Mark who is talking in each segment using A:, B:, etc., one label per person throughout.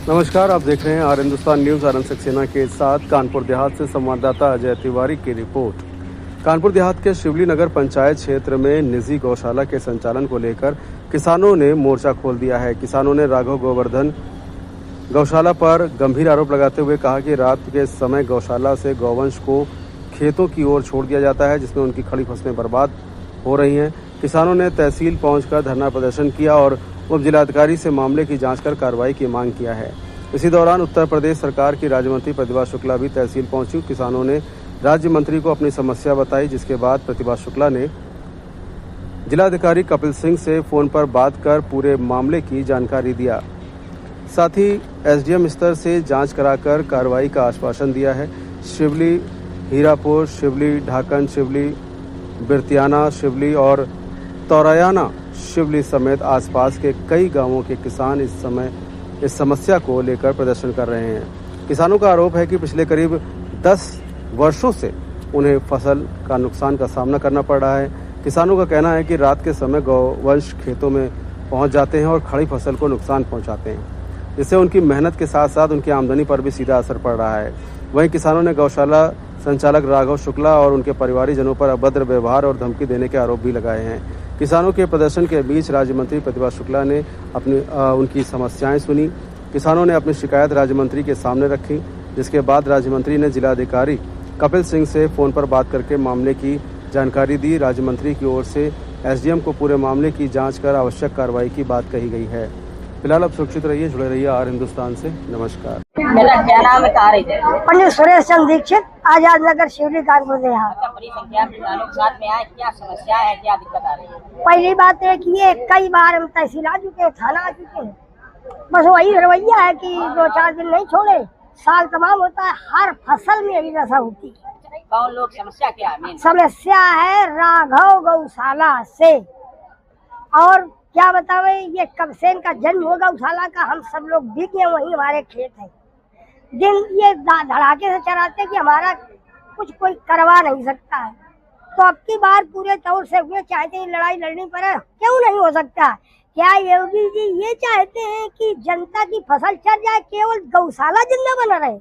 A: नमस्कार, आप देख रहे हैं आर हिंदुस्तान न्यूज़। आनंद सक्सेना के साथ कानपुर देहात से संवाददाता अजय तिवारी की रिपोर्ट। कानपुर देहात के शिवली नगर पंचायत क्षेत्र में निजी गौशाला के संचालन को लेकर किसानों ने मोर्चा खोल दिया है। किसानों ने राघव गोवर्धन गौशाला पर गंभीर आरोप लगाते हुए कहा कि रात के समय गौशाला से गौवंश को खेतों की ओर छोड़ दिया जाता है, जिसमें उनकी खड़ी फसलें बर्बाद हो रही हैं। किसानों ने तहसील पहुंचकर धरना प्रदर्शन किया और उप जिलाधिकारी से मामले की जांच कर कार्रवाई की मांग किया है। इसी दौरान उत्तर प्रदेश सरकार की राज्य मंत्री प्रतिभा शुक्ला भी तहसील पहुंची। किसानों ने राज्य मंत्री को अपनी समस्या बताई, जिसके बाद प्रतिभा शुक्ला ने जिलाधिकारी कपिल सिंह से फोन पर बात कर पूरे मामले की जानकारी दिया। साथ ही एसडीएम स्तर से जांच कराकर कार्रवाई का आश्वासन दिया है। शिवली, हीरापुर, शिवली, ढाकन, शिवली, बिरतियाना, शिवली और तौरायाना शिवली समेत आसपास के कई गांवों के किसान इस समय इस समस्या को लेकर प्रदर्शन कर रहे हैं। किसानों का आरोप है कि पिछले करीब 10 वर्षों से उन्हें फसल का नुकसान का सामना करना पड़ रहा है। किसानों का कहना है कि रात के समय गौवंश खेतों में पहुंच जाते हैं और खड़ी फसल को नुकसान पहुंचाते हैं, जिससे उनकी मेहनत के साथ साथ उनकी आमदनी पर भी सीधा असर पड़ रहा है। वहीं किसानों ने गौशाला संचालक राघव शुक्ला और उनके परिवारीजनों पर अभद्र व्यवहार और धमकी देने के आरोप भी लगाए हैं। किसानों के प्रदर्शन के बीच राज्य मंत्री प्रतिभा शुक्ला ने उनकी समस्याएं सुनी। किसानों ने अपनी शिकायत राज्य मंत्री के सामने रखी, जिसके बाद राज्य मंत्री ने जिलाधिकारी कपिल सिंह से फोन पर बात करके मामले की जानकारी दी। राज्य मंत्री की ओर से एसडीएम को पूरे मामले की जांच कर आवश्यक कार्रवाई की बात कही गई है। फिलहाल आप सुरक्षित रहिए, जुड़े रहिए आर हिंदुस्तान से। नमस्कार।
B: मेरा क्या नाम है? कहाँ रहते हैं?
C: पंडित सुरेश चंद्र दीक्षित, आजाद नगर, शिवली, कानपुर देहात।
B: बड़ी संख्या में किसानों के साथ में आए, क्या समस्या है, क्या दिक्कत आ रही है?
C: पहली बात है कि ये कई बार हम तहसील आ चुके हैं, थाना आ चुके हैं, बस वही रवैया है कि 2-4 दिन नहीं छोड़े, साल तमाम होता है, हर फसल में यही दशा होती है।
B: कौन लोग, समस्या क्या है?
C: समस्या है राघव गौशाला से। और क्या बतावे, ये कब से इनका जन्म हो गौशाला का, हम सब लोग बिक गए, वही हमारे खेत है। दिन ये धड़ाके से चराते कि हमारा कुछ कोई करवा नहीं सकता है। तो अब की बार पूरे तौर से हुए चाहते हैं, लड़ाई लड़नी पड़े, क्यों नहीं हो सकता? क्या योगी जी ये चाहते हैं कि जनता की फसल चढ़ जाए, केवल गौशाला जिंदा बना रहे?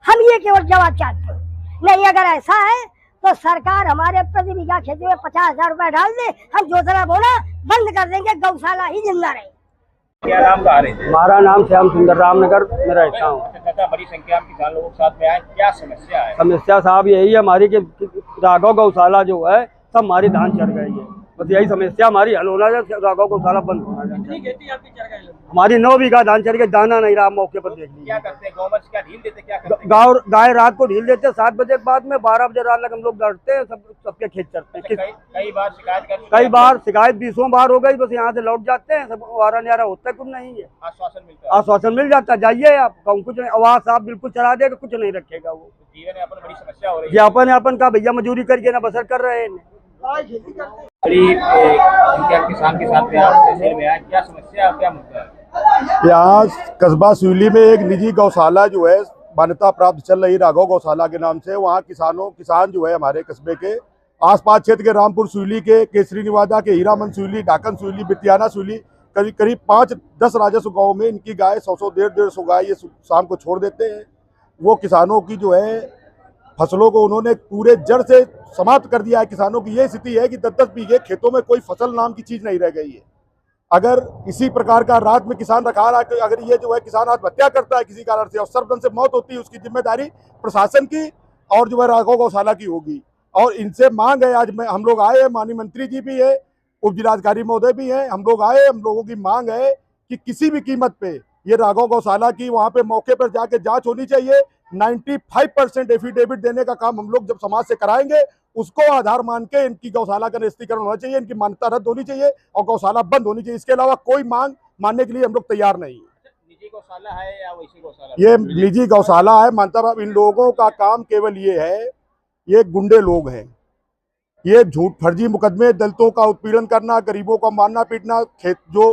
C: हम ये केवल जवाब चाहते हैं। नहीं, अगर ऐसा है तो सरकार हमारे प्रति बीघा खेती में 50,000 रुपए डाल दे, हम जोतना बोना बंद कर देंगे, गौशाला ही जिंदा रहे।
D: क्या नाम कहा रहे थे?
A: हमारा नाम श्याम सुंदर, रामनगर में रहता हूँ।
D: बड़ी संख्या में किसान लोगों के साथ में आए, क्या समस्या है?
A: समस्या साहब यही है हमारी कि राघव गौशाला जो है सब हमारी धान चढ़ गई है। बस यही समस्या हमारी हल होना चाहिए, राघव गौशाला बंद होना चाहिए। हमारी 9 बीघा धान चढ़ गई, दाना नहीं रहा, मौके पर देख लीजिए।
D: क्या करते हैं? गौवंश क्या ढील देते, क्या करते हैं?
A: गाय रात को ढील देते हैं, 7 बजे के बाद में 12 बजे रात तक हम लोग डरते हैं, सबके खेत चढ़ते हैं।
D: कई बार शिकायत कर,
A: कई बार शिकायत 20 बार हो गई, बस यहाँ से लौट जाते हैं, सब वारा न्यारा होता है, कुछ नहीं है।
D: आश्वासन मिलता है?
A: आश्वासन मिल जाता है, जाइए आप, कुछ नहीं, आवाज साहब बिल्कुल चला देगा, कुछ नहीं रखेगा वो।
D: जीवन यापन बड़ी समस्या हो रही है।
A: यापन यापन का भैया मजदूरी करके ना बसर कर रहे हैं।
D: बड़ी संख्या किसान के साथ में आप तहसील में आए, क्या समस्या, क्या मुद्दा है?
E: यहाँ कस्बा शिवली में एक निजी गौशाला जो है मान्यता प्राप्त चल रही राघव गौशाला के नाम से, वहाँ किसान जो है हमारे कस्बे के आसपास क्षेत्र के रामपुर शिवली के, केसरी निवादा के, हीरामन शिवली, ढाकन शिवली, बिरतियाना शिवली, करीब 5-10 राजस्व गाँव में इनकी गाय 100-150 गाय ये शाम को छोड़ देते हैं। वो किसानों की जो है फसलों को उन्होंने पूरे जड़ से समाप्त कर दिया है। किसानों की ये स्थिति है कि 10-10 बीघे खेतों में कोई फसल नाम की चीज नहीं रह गई है। अगर इसी प्रकार का रात में किसान रखा रहा, अगर ये जो है किसान आत्महत्या करता है किसी कारण से और सर्वजन से मौत होती है, उसकी जिम्मेदारी प्रशासन की और जो है राघव गौशाला की होगी। और इनसे मांग है, आज हम लोग आए हैं, माननीय मंत्री जी भी है, उप जिलाधिकारी महोदय भी हैं, हम लोग आए, हम लोगों की मांग है कि किसी भी कीमत पे ये राघव गौशाला की वहाँ पे मौके पर जाके जांच होनी चाहिए। 95% एफिडेविट देने का काम हम लोग जब समाज से कराएंगे, उसको आधार मान के इनकी गौशाला का निरस्तीकरण होना चाहिए, इनकी मान्यता रद्द होनी चाहिए और गौशाला बंद होनी चाहिए। इसके अलावा कोई मांग मानने के लिए हम लोग तैयार नहीं है।
D: निजी गौशाला है या वैसी गौशाला?
E: ये निजी गौशाला है, मतलब इन लोगों का काम केवल ये है, ये गुंडे लोग हैं, ये झूठ फर्जी मुकदमे, दलितों का उत्पीड़न करना, गरीबों का मारना पीटना। खेत जो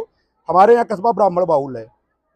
E: हमारे यहाँ कस्बा ब्राह्मण बाहुल है,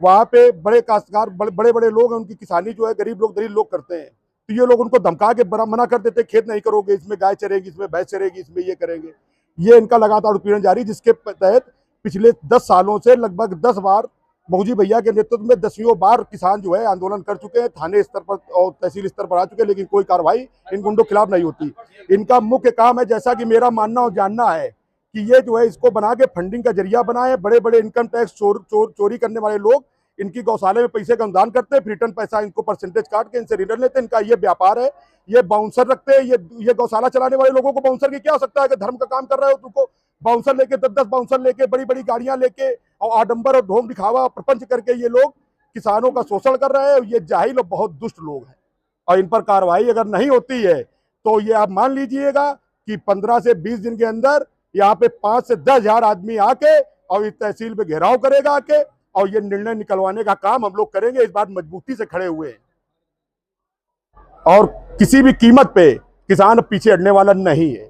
E: वहाँ पे बड़े काश्तकार बड़े बड़े लोग हैं, उनकी किसानी जो है गरीब लोग दलित लोग करते हैं, तो ये लोग उनको धमका के मना कर देते, खेत नहीं करोगे, इसमें गाय चरेगी, इसमें भैंस चरेगी, इसमें ये करेंगे। ये इनका लगातार उत्पीड़न जारी, जिसके तहत पिछले 10 सालों से लगभग 10 बार मोहजी भैया के नेतृत्व में 10वीं बार किसान जो है आंदोलन कर चुके हैं, थाने स्तर पर और तहसील स्तर पर आ चुके हैं, लेकिन कोई कार्रवाई इन गुंडों के खिलाफ नहीं होती। इनका मुख्य काम है, जैसा कि मेरा मानना और जानना है, कि ये जो है इसको बना के फंडिंग का जरिया बनाए। बड़े बड़े इनकम टैक्स चोरी करने वाले लोग इनकी गौशाले में पैसे का अनुदान करते हैं, फिर रिटर्न पैसा इनको परसेंटेज काट के इनसे रिटर्न लेते हैं। इनका ये व्यापार है। ये बाउंसर रखते हैं। ये गौशाला चलाने वाले लोगों को बाउंसर की क्या हो सकता है कि धर्म का काम कर रहे हो तुमको बाउंसर लेके 10-10 बाउंसर लेके बड़ी बड़ी गाड़ियां लेके और आडंबर और ढोंग दिखावा प्रपंच करके ये लोग किसानों का शोषण कर रहे हैं। ये जाहिल और बहुत दुष्ट लोग हैं और इन पर कार्रवाई अगर नहीं होती है तो ये आप मान लीजिएगा कि 15 से 20 दिन के अंदर यहाँ पे 5 से 10 हजार आदमी आके और इस तहसील पे घेराव करेगा आके और ये निर्णय निकलवाने का काम हम लोग करेंगे। इस बात मजबूती से खड़े हुए हैं और किसी भी कीमत पे किसान पीछे हटने वाला नहीं है।